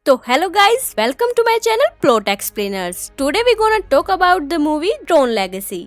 So hello guys, welcome to my channel Plot Explainers. Today we gonna talk about the movie Tron Legacy.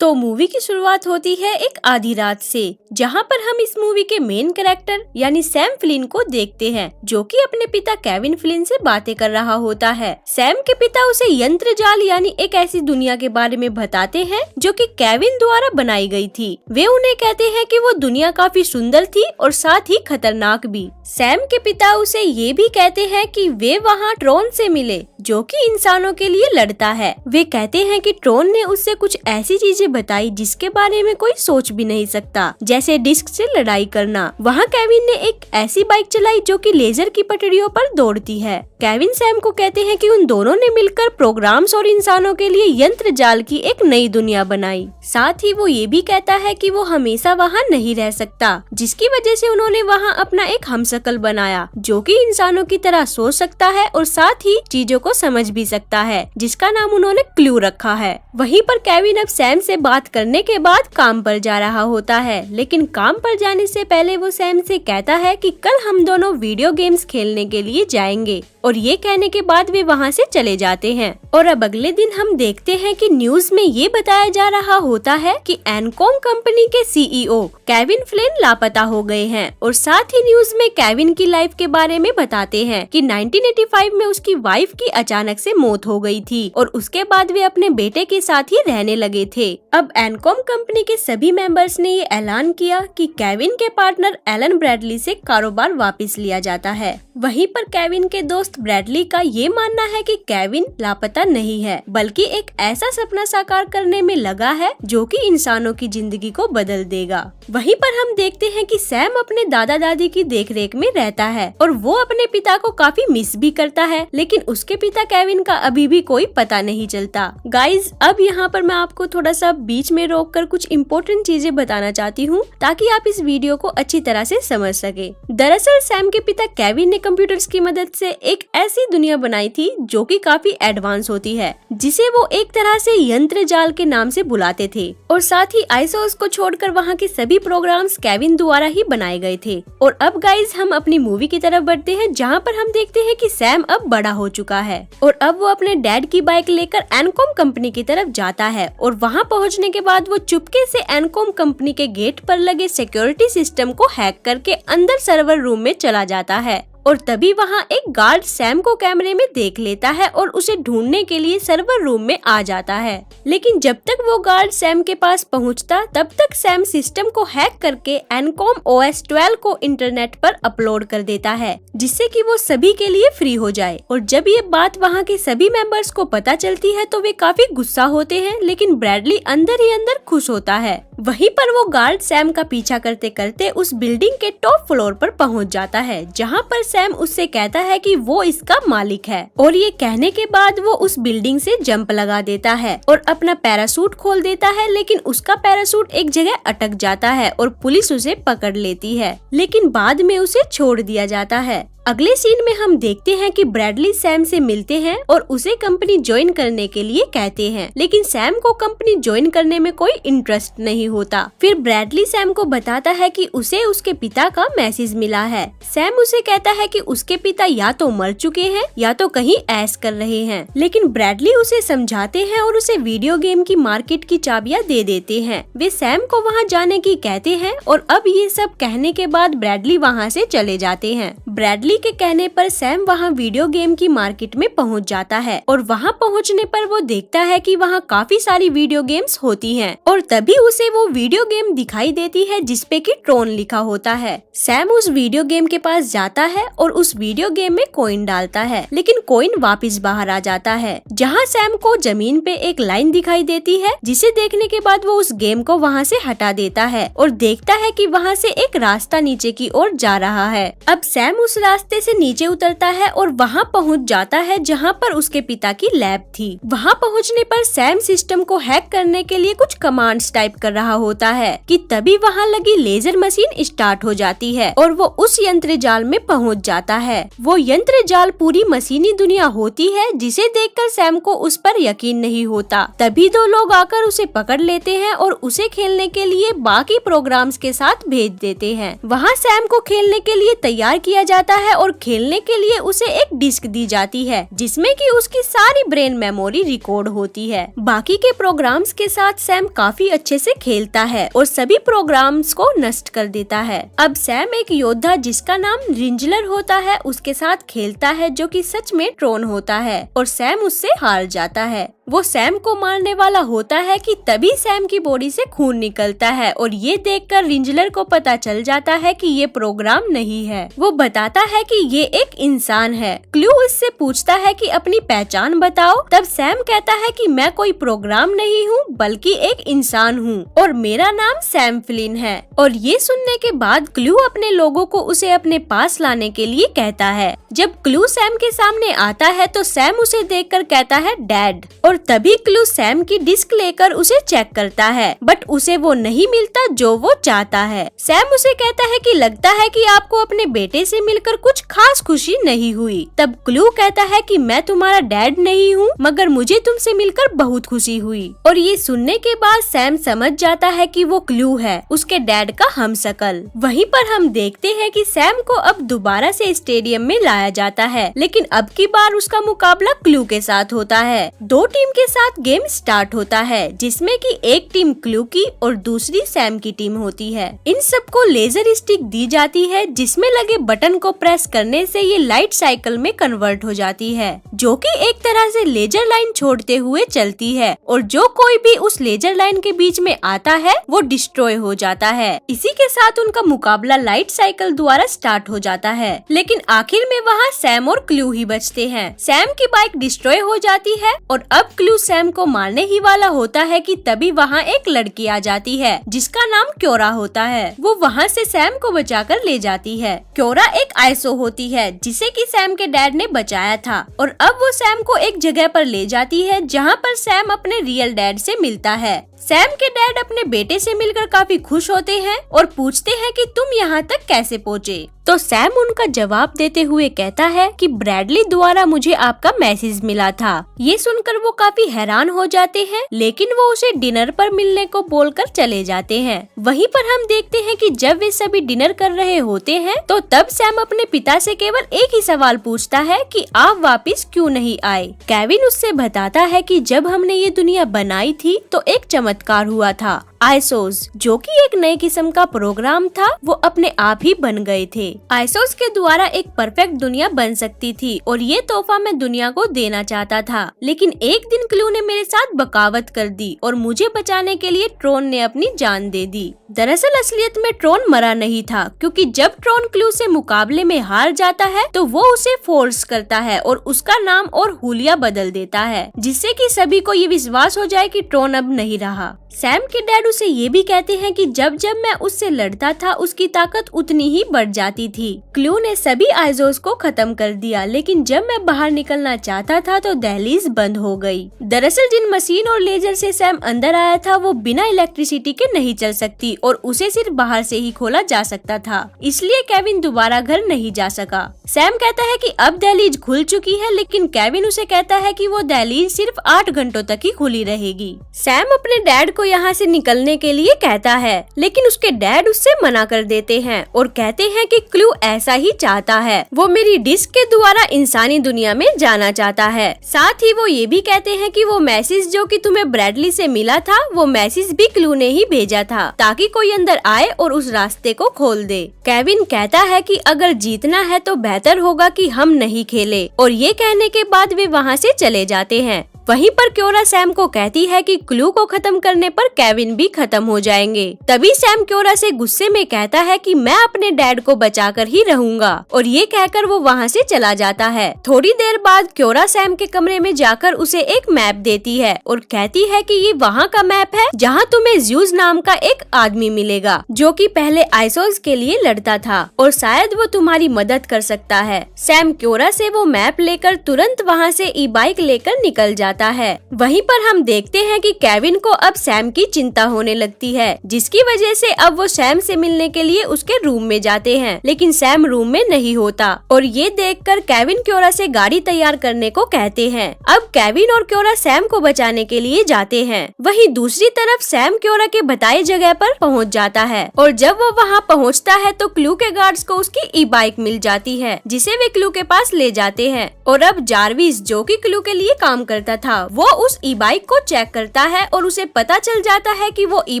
तो movie की शुरुआत होती है एक आधी रात से, जहां पर हम इस मूवी के मेन कैरेक्टर यानी सैम फ्लिन को देखते हैं, जो कि अपने पिता केविन फ्लिन से बातें कर रहा होता है। सैम के पिता उसे यंत्र जाल यानी एक ऐसी दुनिया के बारे में बताते हैं जो कि केविन द्वारा बनाई गई थी। वे उन्हें कहते हैं कि वो दुनिया काफी सुंदर थी और साथ ही खतरनाक भी। सैम के पिता उसे ये भी कहते हैं कि वे वहाँ ट्रॉन से मिले, जो कि इंसानों के लिए लड़ता है। वे कहते हैं कि ट्रॉन ने उससे कुछ ऐसी चीजें बताई जिसके बारे में कोई सोच भी नहीं सकता, जैसे डिस्क से लड़ाई करना। वहाँ केविन ने एक ऐसी बाइक चलाई जो कि लेजर की पटरियों पर दौड़ती है। केविन सैम को कहते हैं कि उन दोनों ने मिलकर प्रोग्राम्स और इंसानों के लिए यंत्र जाल की एक नई दुनिया बनाई। साथ ही वो ये भी कहता है कि वो हमेशा वहाँ नहीं रह सकता, जिसकी वजह से उन्होंने वहाँ अपना एक हमशक्ल बनाया, जो कि इंसानों की तरह सोच सकता है और साथ ही चीजों को समझ भी सकता है, जिसका नाम उन्होंने क्लू रखा है। वहीं पर केविन अब सैम से बात करने के बाद काम पर जा रहा होता है, लेकिन काम पर जाने से पहले वो सैम से कहता है कि कल हम दोनों वीडियो गेम्स खेलने के लिए जाएंगे, और ये कहने के बाद वे वहाँ से चले जाते हैं। और अब अगले दिन हम देखते हैं कि न्यूज में ये बताया जा रहा होता है कि एनकॉम कंपनी के सीईओ केविन फ्लिन लापता हो गए हैं, और साथ ही न्यूज में केविन की लाइफ के बारे में बताते हैं कि 1985 में उसकी वाइफ की अचानक से मौत हो गई थी और उसके बाद वे अपने बेटे के साथ ही रहने लगे थे। अब एनकॉम कंपनी के सभी मेंबर्स ने ये ऐलान किया कि केविन के पार्टनर एलन ब्रैडली से कारोबार वापस लिया जाता है। वहीं पर केविन के दोस्त ब्रैडली का ये मानना है कि केविन लापता नहीं है, बल्कि एक ऐसा सपना साकार करने में लगा है जो कि इंसानों की जिंदगी को बदल देगा। वहीं पर हम देखते हैं कि सैम अपने दादा दादी की देखरेख में रहता है और वो अपने पिता को काफी मिस भी करता है, लेकिन उसके पिता केविन का अभी भी कोई पता नहीं चलता। गाइज, अब यहाँ पर मैं आपको थोड़ा सा बीच में रोककर कुछ इम्पोर्टेंट चीजें बताना चाहती हूँ, ताकि आप इस वीडियो को अच्छी तरह से समझ सके। दरअसल सैम के पिता केविन ने कंप्यूटर्स की मदद से एक ऐसी दुनिया बनाई थी जो कि काफी एडवांस होती है, जिसे वो एक तरह से यंत्र जाल के नाम से बुलाते थे, और साथ ही आइसोस को छोड़कर वहाँ के सभी प्रोग्राम्स केविन द्वारा ही बनाए गए थे। और अब गाइज हम अपनी मूवी की तरफ बढ़ते हैं, जहाँ पर हम देखते हैं कि सैम अब बड़ा हो चुका है और अब वो अपने डैड की बाइक लेकर एनकॉम कंपनी की तरफ जाता है, और वहाँ पहुँचने के बाद वो चुपके से एनकॉम कंपनी के गेट पर लगे सिक्योरिटी सिस्टम को हैक करके अंदर सर्वर रूम में चला जाता है। और तभी वहाँ एक गार्ड सैम को कैमरे में देख लेता है और उसे ढूंढने के लिए सर्वर रूम में आ जाता है। लेकिन जब तक वो गार्ड सैम के पास पहुँचता, तब तक सैम सिस्टम को हैक करके एनकॉम OS 12 को इंटरनेट पर अपलोड कर देता है, जिससे कि वो सभी के लिए फ्री हो जाए। और जब ये बात वहाँ के सभी मेंबर्स को पता चलती है तो वे काफी गुस्सा होते हैं, लेकिन ब्रैडली अंदर ही अंदर खुश होता है। वहीं पर वो गार्ड सैम का पीछा करते करते उस बिल्डिंग के टॉप फ्लोर पर पहुंच जाता है, जहां पर सैम उससे कहता है कि वो इसका मालिक है, और ये कहने के बाद वो उस बिल्डिंग से जंप लगा देता है और अपना पैराशूट खोल देता है, लेकिन उसका पैराशूट एक जगह अटक जाता है और पुलिस उसे पकड़ लेती है, लेकिन बाद में उसे छोड़ दिया जाता है। अगले सीन में हम देखते हैं कि ब्रैडली सैम से मिलते हैं और उसे कंपनी ज्वाइन करने के लिए कहते हैं, लेकिन सैम को कंपनी ज्वाइन करने में कोई इंटरेस्ट नहीं होता। फिर ब्रैडली सैम को बताता है कि उसे उसके पिता का मैसेज मिला है। सैम उसे कहता है कि उसके पिता या तो मर चुके हैं या तो कहीं ऐश कर रहे हैं, लेकिन ब्रैडली उसे समझाते हैं और उसे वीडियो गेम की मार्केट की चाबियां दे देते हैं। वे सैम को वहाँ जाने की कहते हैं, और अब ये सब कहने के बाद ब्रैडली वहाँ से चले जाते हैं। ब्रैडली के कहने पर सैम वहाँ वीडियो गेम की मार्केट में पहुँच जाता है, और वहाँ पहुँचने पर वो देखता है कि वहाँ काफी सारी वीडियो गेम्स होती हैं, और तभी उसे वो वीडियो गेम दिखाई देती है जिसपे कि ट्रॉन लिखा होता है। सैम उस वीडियो गेम के पास जाता है और उस वीडियो गेम में कॉइन डालता है, लेकिन कॉइन वापस बाहर आ जाता है, जहाँ सैम को जमीन पे एक लाइन दिखाई देती है, जिसे देखने के बाद वो उस गेम को वहाँ से हटा देता है और देखता है कि वहाँ से एक रास्ता नीचे की ओर जा रहा है। अब सैम उस रास्ते से नीचे उतरता है और वहाँ पहुँच जाता है जहाँ पर उसके पिता की लैब थी। वहाँ पहुँचने पर सैम सिस्टम को हैक करने के लिए कुछ कमांड्स टाइप कर रहा होता है कि तभी वहाँ लगी लेजर मशीन स्टार्ट हो जाती है और वो उस यंत्र जाल में पहुँच जाता है। वो यंत्र जाल पूरी मशीनी दुनिया होती है जिसे देखकर सैम को उस पर यकीन नहीं होता। तभी दो लोग आकर उसे पकड़ लेते हैं और उसे खेलने के लिए बाकी प्रोग्राम्स के साथ भेज देते हैं। वहाँ सैम को खेलने के लिए तैयार किया जाता है और खेलने के लिए उसे एक डिस्क दी जाती है जिसमें कि उसकी सारी ब्रेन मेमोरी रिकॉर्ड होती है। बाकी के प्रोग्राम्स के साथ सैम काफी अच्छे से खेलता है और सभी प्रोग्राम्स को नष्ट कर देता है। अब सैम एक योद्धा जिसका नाम रिंजलर होता है उसके साथ खेलता है जो कि सच में ट्रोन होता है और सैम उससे हार जाता है। वो सैम को मारने वाला होता है कि तभी सैम की बॉडी से खून निकलता है और ये देखकर रिंजलर को पता चल जाता है कि ये प्रोग्राम नहीं है। वो बताता है कि ये एक इंसान है। क्लू उससे पूछता है कि अपनी पहचान बताओ। तब सैम कहता है कि मैं कोई प्रोग्राम नहीं हूँ बल्कि एक इंसान हूँ और मेरा नाम सैम फ्लिन है। और ये सुनने के बाद क्लू अपने लोगों को उसे अपने पास लाने के लिए कहता है। जब क्लू सैम के सामने आता है तो सैम उसे देखकर कहता है डैड, और तभी क्लू सैम की डिस्क लेकर उसे चेक करता है बट उसे वो नहीं मिलता जो वो चाहता है। सैम उसे कहता है कि लगता है कि आपको अपने बेटे से मिलकर कुछ खास खुशी नहीं हुई। तब क्लू कहता है कि मैं तुम्हारा डैड नहीं हूँ मगर मुझे तुमसे मिलकर बहुत खुशी हुई। और ये सुनने के बाद सैम समझ जाता है कि वो क्लू है, उसके डैड का हमशक्ल। वहीं पर हम देखते हैं कि सैम को अब दोबारा से स्टेडियम में लाया जाता है लेकिन अब की बार उसका मुकाबला क्लू के साथ होता है। दो टीम के साथ गेम स्टार्ट होता है जिसमें कि एक टीम क्लू की और दूसरी सैम की टीम होती है। इन सबको लेजर स्टिक दी जाती है जिसमें लगे बटन को प्रेस करने से ये लाइट साइकिल में कन्वर्ट हो जाती है जो कि एक तरह से लेजर लाइन छोड़ते हुए चलती है और जो कोई भी उस लेजर लाइन के बीच में आता है वो डिस्ट्रॉय हो जाता है। इसी के साथ उनका मुकाबला लाइट साइकिल द्वारा स्टार्ट हो जाता है लेकिन आखिर में वहाँ सैम और क्लू ही बचते हैं। सैम की बाइक डिस्ट्रॉय हो जाती है और अब क्लू सैम को मारने ही वाला होता है कि तभी वहाँ एक लड़की आ जाती है जिसका नाम क्योरा होता है। वो वहाँ से सैम को बचाकर ले जाती है। क्योरा एक आइसो होती है जिसे कि सैम के डैड ने बचाया था और अब वो सैम को एक जगह पर ले जाती है जहाँ पर सैम अपने रियल डैड से मिलता है। सैम के डैड अपने बेटे से मिलकर काफी खुश होते हैं और पूछते हैं कि तुम यहाँ तक कैसे पहुँचे। तो सैम उनका जवाब देते हुए कहता है कि ब्रैडली द्वारा मुझे आपका मैसेज मिला था। ये सुनकर वो काफी हैरान हो जाते हैं लेकिन वो उसे डिनर पर मिलने को बोलकर चले जाते हैं। वहीं पर हम देखते हैं कि जब वे सभी डिनर कर रहे होते हैं तो तब सैम अपने पिता से केवल एक ही सवाल पूछता है कि आप वापस क्यों नहीं आए। केविन उससे बताता है कि जब हमने ये दुनिया बनाई थी तो एक चमत्कार हुआ था। आइसोस जो कि एक नए किस्म का प्रोग्राम था वो अपने आप ही बन गए थे। आइसोस के द्वारा एक परफेक्ट दुनिया बन सकती थी और ये तोहफा मैं दुनिया को देना चाहता था लेकिन एक दिन क्लू ने मेरे साथ बगावत कर दी और मुझे बचाने के लिए ट्रोन ने अपनी जान दे दी। दरअसल असलियत में ट्रोन मरा नहीं था क्योंकि जब ट्रोन क्लू से मुकाबले में हार जाता है तो वो उसे फोर्स करता है और उसका नाम और हुलिया बदल देता है जिससे कि सभी को ये विश्वास हो जाए कि ट्रोन अब नहीं रहा। सैम के डैड उसे ये भी कहते हैं कि जब जब मैं उससे लड़ता था उसकी ताकत उतनी ही बढ़ जाती थी। क्लू ने सभी आइजोस को खत्म कर दिया लेकिन जब मैं बाहर निकलना चाहता था तो दहलीज बंद हो गई। दरअसल जिन मशीन और लेजर से सैम अंदर आया था वो बिना इलेक्ट्रिसिटी के नहीं चल सकती और उसे सिर्फ बाहर से ही खोला जा सकता था, इसलिए केविन दोबारा घर नहीं जा सका। सैम कहता है कि अब दहलीज खुल चुकी है लेकिन केविन उसे कहता है कि वो दहलीज सिर्फ 8 घंटों तक ही खुली रहेगी। सैम अपने डैड को यहाँ से निकलने के लिए कहता है लेकिन उसके डैड उससे मना कर देते हैं और कहते हैं कि क्लू ऐसा ही चाहता है, वो मेरी डिस्क के द्वारा इंसानी दुनिया में जाना चाहता है। साथ ही वो ये भी कहते हैं कि वो मैसेज जो कि तुम्हें ब्रैडली से मिला था वो मैसेज भी क्लू ने ही भेजा था ताकि कोई अंदर आए और उस रास्ते को खोल दे। केविन कहता है कि अगर जीतना है तो बेहतर होगा कि हम नहीं खेले और ये कहने के बाद वे वहाँ से चले जाते हैं। वहीं पर क्योरा सैम को कहती है कि क्लू को खत्म करने पर केविन भी खत्म हो जाएंगे। तभी सैम क्योरा से गुस्से में कहता है कि मैं अपने डैड को बचाकर ही रहूंगा, और ये कहकर वो वहाँ से चला जाता है। थोड़ी देर बाद क्योरा सैम के कमरे में जाकर उसे एक मैप देती है और कहती है कि ये वहाँ का मैप है जहाँ तुम्हें ज़्यूस नाम का एक आदमी मिलेगा जो कि पहले आइसोस के लिए लड़ता था और शायद वो तुम्हारी मदद कर सकता है। सैम क्योरा से वो मैप लेकर तुरंत वहाँ से ई बाइक लेकर निकल जाता है। वहीं पर हम देखते हैं कि केविन को अब सैम की चिंता होने लगती है, जिसकी वजह से अब वो सैम से मिलने के लिए उसके रूम में जाते हैं, लेकिन सैम रूम में नहीं होता और ये देखकर केविन क्योरा से गाड़ी तैयार करने को कहते हैं। अब केविन और क्योरा सैम को बचाने के लिए जाते हैं। वहीं दूसरी तरफ सैम क्योरा के बताई जगह पर पहुंच जाता है और जब वो वहां पहुंचता है तो क्लू के गार्ड्स को उसकी ई बाइक मिल जाती है, जिसे वे क्लू के पास ले जाते हैं। और अब जारविस जो कि क्लू के लिए काम करता था, वो उस ई बाइक को चेक करता है और उसे पता चल जाता है कि वो ई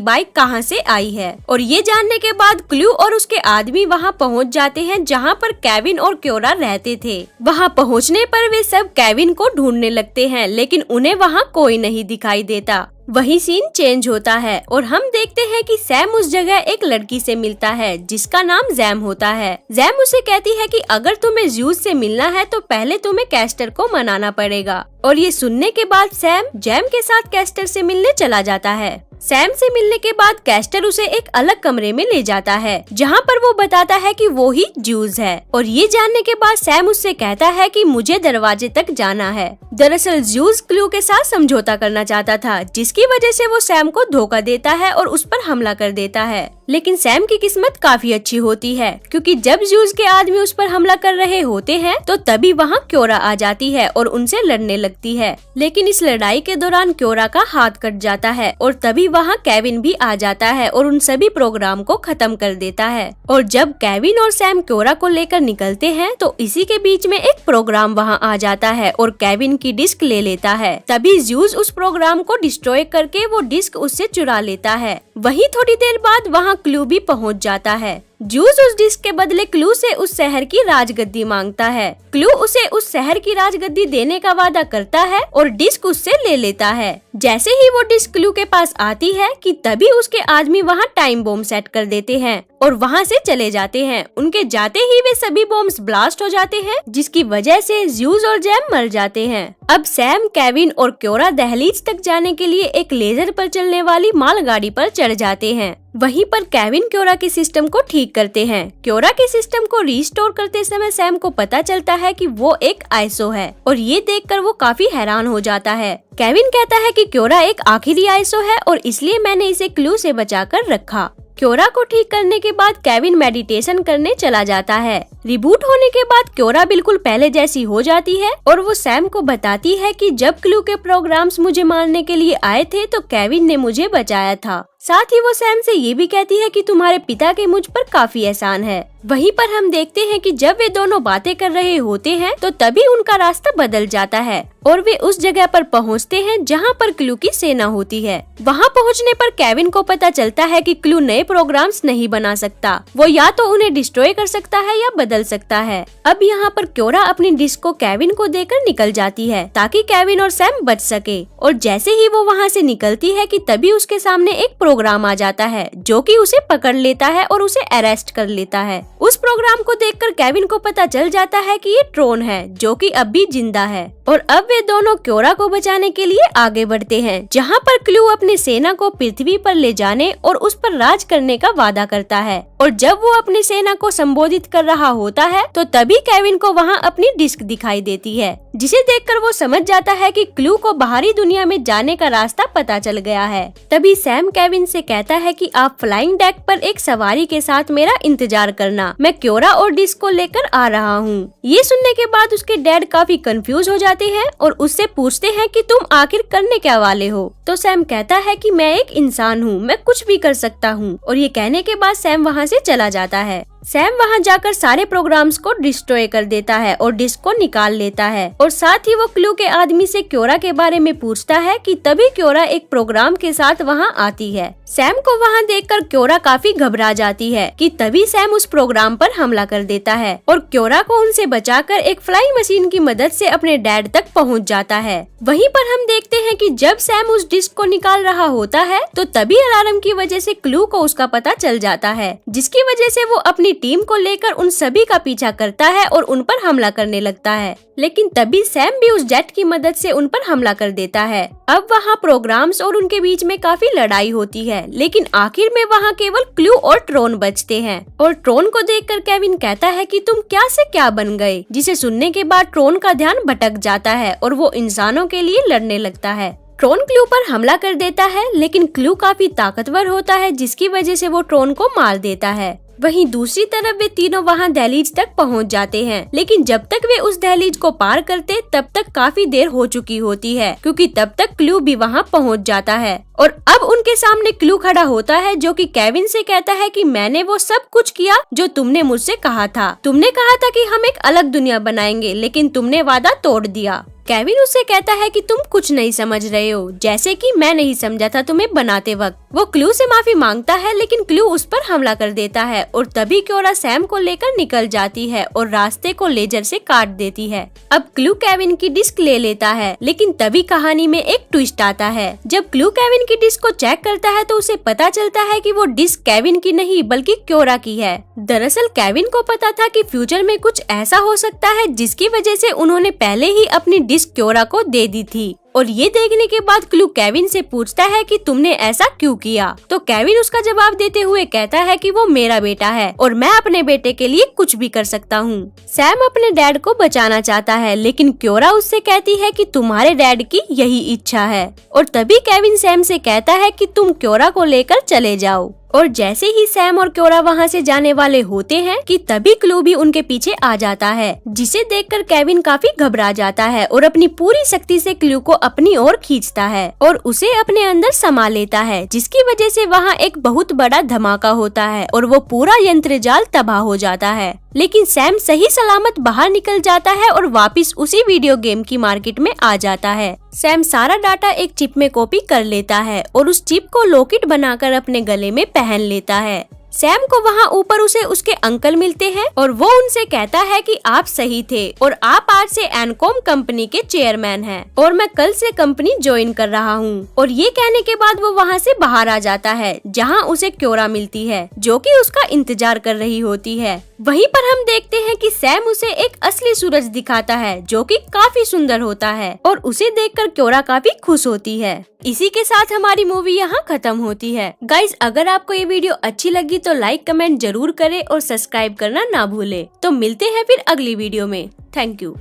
बाइक कहां से आई है। और ये जानने के बाद क्लू और उसके आदमी वहां पहुंच जाते हैं जहां पर केविन और क्योरा रहते थे। वहां पहुंचने पर वे सब केविन को ढूंढने लगते हैं, लेकिन उन्हें वहां कोई नहीं दिखाई देता। वही सीन चेंज होता है और हम देखते हैं कि सैम उस जगह एक लड़की से मिलता है जिसका नाम जैम होता है। जैम उसे कहती है कि अगर तुम्हें ज़्यूस से मिलना है तो पहले तुम्हें कैस्टर को मनाना पड़ेगा। और ये सुनने के बाद सैम जैम के साथ कैस्टर से मिलने चला जाता है। सैम से मिलने के बाद कैस्टर उसे एक अलग कमरे में ले जाता है जहाँ पर वो बताता है कि वो ही ज़्यूस है। और ये जानने के बाद सैम उससे कहता है कि मुझे दरवाजे तक जाना है। दरअसल ज़्यूस क्लू के साथ समझौता करना चाहता था, जिसकी वजह से वो सैम को धोखा देता है और उस पर हमला कर देता है। लेकिन सैम की किस्मत काफी अच्छी होती है, क्योंकि जब ज़्यूस के आदमी उस पर हमला कर रहे होते हैं तो तभी वहाँ क्योरा आ जाती है और उनसे लड़ने लगती है। लेकिन इस लड़ाई के दौरान क्योरा का हाथ कट जाता है और तभी वहाँ केविन भी आ जाता है और उन सभी प्रोग्राम को खत्म कर देता है। और जब केविन और सैम क्योरा को लेकर निकलते हैं तो इसी के बीच में एक प्रोग्राम वहाँ आ जाता है और केविन की डिस्क ले लेता है। तभी ज़्यूस उस प्रोग्राम को डिस्ट्रॉय करके वो डिस्क उससे चुरा लेता है। वहीं थोड़ी देर बाद वहाँ क्लू भी पहुँच जाता है। ज़्यूस उस डिस्क के बदले क्लू से उस शहर की राजगद्दी मांगता है। क्लू उसे उस शहर की राजगद्दी देने का वादा करता है और डिस्क उससे ले लेता है। जैसे ही वो डिस्क क्लू के पास आती है कि तभी उसके आदमी वहाँ टाइम बॉम्ब सेट कर देते हैं और वहाँ से चले जाते हैं। उनके जाते ही वे सभी बॉम्ब्स ब्लास्ट हो जाते हैं, जिसकी वजह से ज़्यूस और जैम मर जाते हैं। अब सैम, केविन और क्योरा दहलीज तक जाने के लिए एक लेजर पर चलने वाली मालगाड़ी पर चढ़ जाते हैं। वहीं पर केविन क्योरा के सिस्टम को ठीक करते हैं। क्योरा के सिस्टम को रिस्टोर करते समय सैम को पता चलता है कि वो एक आइसो है और ये देखकर वो काफी हैरान हो जाता है। केविन कहता है कि क्योरा एक आखिरी आइसो है और इसलिए मैंने इसे क्लू से बचाकर रखा। क्योरा को ठीक करने के बाद केविन मेडिटेशन करने चला जाता है। रिबूट होने के बाद क्योरा बिल्कुल पहले जैसी हो जाती है और वो सैम को बताती है कि जब क्लू के प्रोग्राम्स मुझे मारने के लिए आए थे तो केविन ने मुझे बचाया था। साथ ही वो सैम से ये भी कहती है कि तुम्हारे पिता के मुझ पर काफी एहसान है। वहीं पर हम देखते हैं कि जब वे दोनों बातें कर रहे होते हैं तो तभी उनका रास्ता बदल जाता है और वे उस जगह पर पहुंचते हैं जहां पर क्लू की सेना होती है। वहां पहुंचने पर केविन को पता चलता है कि क्लू नए प्रोग्राम्स नहीं बना सकता, वो या तो उन्हें डिस्ट्रॉय कर सकता है या बदल सकता है। अब यहाँ पर क्योरा अपनी डिस्क को केविन को देकर निकल जाती है ताकि केविन और सैम बच सके। और जैसे ही वो वहाँ से निकलती है कि तभी उसके सामने एक प्रोग्राम आ जाता है जो कि उसे पकड़ लेता है और उसे अरेस्ट कर लेता है। उस प्रोग्राम को देखकर केविन को पता चल जाता है कि ये ट्रोन है जो कि अब भी जिंदा है। और अब वे दोनों क्योरा को बचाने के लिए आगे बढ़ते हैं, जहाँ पर क्लू अपनी सेना को पृथ्वी पर ले जाने और उस पर राज करने का वादा करता है। और जब वो अपनी सेना को संबोधित कर रहा होता है तो तभी केविन को वहाँ अपनी डिस्क दिखाई देती है, जिसे देखकर वो समझ जाता है कि क्लू को बाहरी दुनिया में जाने का रास्ता पता चल गया है। तभी सैम केविन से कहता है कि आप फ्लाइंग डेक पर एक सवारी के साथ मेरा इंतजार करना, मैं क्योरा और डिस्क को लेकर आ रहा हूँ। ये सुनने के बाद उसके डैड काफी कंफ्यूज हो जाते हैं और उससे पूछते हैं कि तुम आखिर करने क्या वाले हो। तो सैम कहता है कि मैं एक इंसान हूँ, मैं कुछ भी कर सकता हूँ। और ये कहने के बाद सैम वहाँ से चला जाता है। सैम वहां जाकर सारे प्रोग्राम्स को डिस्ट्रॉय कर देता है और डिस्क को निकाल लेता है और साथ ही वो क्लू के आदमी से क्योरा के बारे में पूछता है कि तभी क्योरा एक प्रोग्राम के साथ वहां आती है। सैम को वहां देखकर क्योरा काफी घबरा जाती है कि तभी सैम उस प्रोग्राम पर हमला कर देता है और क्योरा को उनसे बचाकर एक फ्लाइंग मशीन की मदद से अपने डैड तक पहुंच जाता है। वहीं पर हम देखते हैं कि जब सैम उस डिस्क को निकाल रहा होता है तो तभी अलार्म की वजह से क्लू को उसका पता चल जाता है, जिसकी वजह से वो अपनी टीम को लेकर उन सभी का पीछा करता है और उन पर हमला करने लगता है। लेकिन तभी सैम भी उस जेट की मदद से उन पर हमला कर देता है। अब वहाँ प्रोग्राम्स और उनके बीच में काफी लड़ाई होती है, लेकिन आखिर में वहाँ केवल क्लू और ट्रोन बचते हैं और ट्रोन को देखकर केविन कहता है कि तुम क्या से क्या बन गए, जिसे सुनने के बाद ट्रोन का ध्यान भटक जाता है और वो इंसानों के लिए लड़ने लगता है। ट्रोन क्लू पर हमला कर देता है, लेकिन क्लू काफी ताकतवर होता है, जिसकी वजह से वो ट्रोन को मार देता है। वहीं दूसरी तरफ वे तीनों वहां दहलीज तक पहुंच जाते हैं, लेकिन जब तक वे उस दहलीज को पार करते तब तक काफी देर हो चुकी होती है, क्योंकि तब तक क्लू भी वहां पहुंच जाता है और अब उनके सामने क्लू खड़ा होता है, जो कि केविन से कहता है कि मैंने वो सब कुछ किया जो तुमने मुझसे कहा था। तुमने कहा था कि हम एक अलग दुनिया बनाएंगे, लेकिन तुमने वादा तोड़ दिया। केविन उससे कहता है कि तुम कुछ नहीं समझ रहे हो, जैसे कि मैं नहीं समझा था तुम्हें बनाते वक्त। वो क्लू से माफी मांगता है, लेकिन क्लू उस पर हमला कर देता है और तभी क्योरा सैम को लेकर निकल जाती है और रास्ते को लेजर से काट देती है। अब क्लू केविन की डिस्क ले लेता है, लेकिन तभी कहानी में एक ट्विस्ट आता है। जब क्लू केविन की डिस्क को चेक करता है तो उसे पता चलता है कि वो डिस्क केविन की नहीं बल्कि क्योरा की है। दरअसल केविन को पता था कि फ्यूचर में कुछ ऐसा हो सकता है जिसकी वजह से उन्होंने पहले ही अपनी डिस्क क्योरा को दे दी थी। और ये देखने के बाद क्लू केविन से पूछता है कि तुमने ऐसा क्यों किया, तो केविन उसका जवाब देते हुए कहता है कि वो मेरा बेटा है और मैं अपने बेटे के लिए कुछ भी कर सकता हूँ। सैम अपने डैड को बचाना चाहता है, लेकिन क्योरा उससे कहती है कि तुम्हारे डैड की यही इच्छा है और तभी केविन सैम से कहता है कि तुम क्योरा को लेकर चले जाओ। और जैसे ही सैम और क्योरा वहाँ से जाने वाले होते हैं कि तभी क्लू भी उनके पीछे आ जाता है, जिसे देखकर केविन काफी घबरा जाता है और अपनी पूरी शक्ति से क्लू को अपनी ओर खींचता है और उसे अपने अंदर समा लेता है, जिसकी वजह से वहाँ एक बहुत बड़ा धमाका होता है और वो पूरा यंत्र जाल तबाह हो जाता है। लेकिन सैम सही सलामत बाहर निकल जाता है और वापस उसी वीडियो गेम की मार्केट में आ जाता है। सैम सारा डाटा एक चिप में कॉपी कर लेता है और उस चिप को लॉकेट बनाकर अपने गले में पहन लेता है। सैम को वहाँ ऊपर उसे उसके अंकल मिलते हैं और वो उनसे कहता है कि आप सही थे और आप आज से एनकॉम कंपनी के चेयरमैन हैं और मैं कल से कंपनी ज्वाइन कर रहा हूँ। और ये कहने के बाद वो वहाँ से बाहर आ जाता है, जहाँ उसे क्योरा मिलती है, जो कि उसका इंतजार कर रही होती है। वहीं पर हम देखते हैं कि सैम उसे एक असली सूरज दिखाता है, जो कि काफी सुंदर होता है और उसे देखकर क्योरा काफी खुश होती है। इसी के साथ हमारी मूवी यहाँ खत्म होती है। गाइज, अगर आपको ये वीडियो अच्छी लगी तो लाइक कमेंट जरूर करें और सब्सक्राइब करना ना भूले। तो मिलते हैं फिर अगली वीडियो में। Thank you.